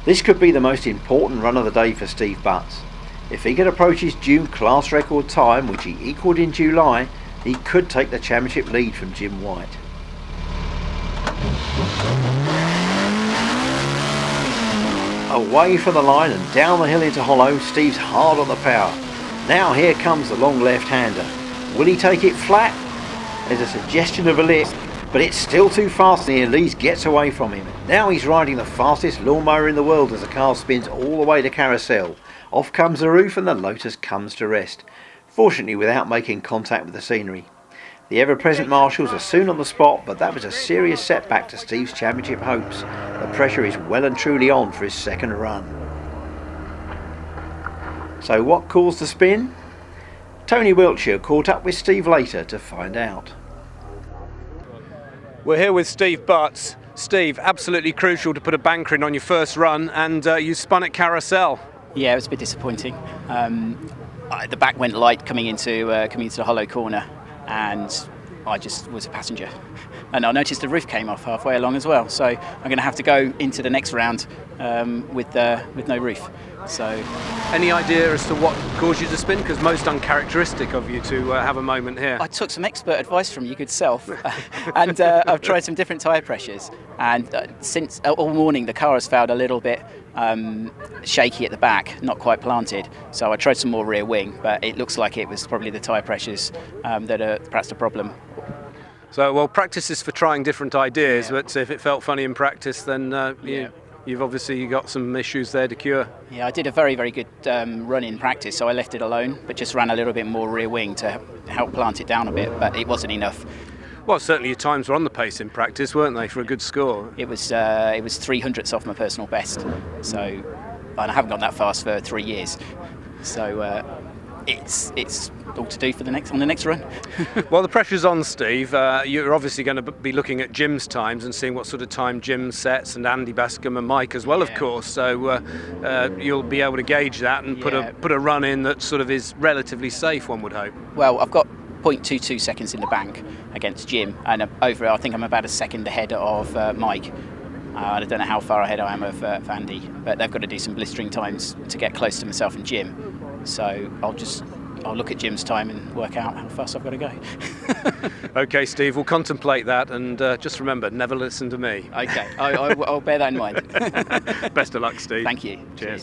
This could be the most important run of the day for Steve Butts. If he could approach his June class record time, which he equalled in July, he could take the championship lead from Jim White. Away from the line and down the hill into hollow, Steve's hard on the power. Now here comes the long left-hander. Will he take it flat? There's a suggestion of a lift, but it's still too fast and Elise gets away from him. Now he's riding the fastest lawnmower in the world as the car spins all the way to Carousel. Off comes the roof and the Lotus comes to rest, fortunately without making contact with the scenery. The ever-present marshals are soon on the spot, but that was a serious setback to Steve's championship hopes. The pressure is well and truly on for his second run. So what caused the spin? Tony Wiltshire caught up with Steve later to find out. We're here with Steve Butts. Steve, absolutely crucial to put a banker in on your first run, and you spun at Carousel. Yeah, it was a bit disappointing. The back went light coming into the hollow corner, and I just was a passenger. And I noticed the roof came off halfway along as well, so I'm going to have to go into the next round with no roof. So, any idea as to what caused you to spin? Because most uncharacteristic of you to have a moment here. I took some expert advice from you good self, and I've tried some different tyre pressures. And since all morning, the car has felt a little bit shaky at the back, not quite planted. So I tried some more rear wing, but it looks like it was probably the tyre pressures that are perhaps the problem. So, well, practice is for trying different ideas, but if it felt funny in practice, then you've obviously got some issues there to cure. Yeah, I did a very, very good run in practice, so I left it alone, but just ran a little bit more rear wing to help plant it down a bit, but it wasn't enough. Well, certainly your times were on the pace in practice, weren't they, for a good score? It was 300ths off my personal best, so and I haven't gone that fast for 3 years. So it's all to do for on the next run. Well, the pressure's on, Steve. You're obviously going to be looking at Jim's times and seeing what sort of time Jim sets, and Andy Bascombe and Mike as well, of course. So you'll be able to gauge that and put a run in that sort of is relatively safe, one would hope. Well, I've got 0.22 seconds in the bank against Jim, and I think I'm about a second ahead of Mike. I don't know how far ahead I am of Andy, but they've got to do some blistering times to get close to myself and Jim. So I'll look at Jim's time and work out how fast I've got to go. OK, Steve, we'll contemplate that, and just remember, never listen to me. OK, I'll bear that in mind. Best of luck, Steve. Thank you. Cheers.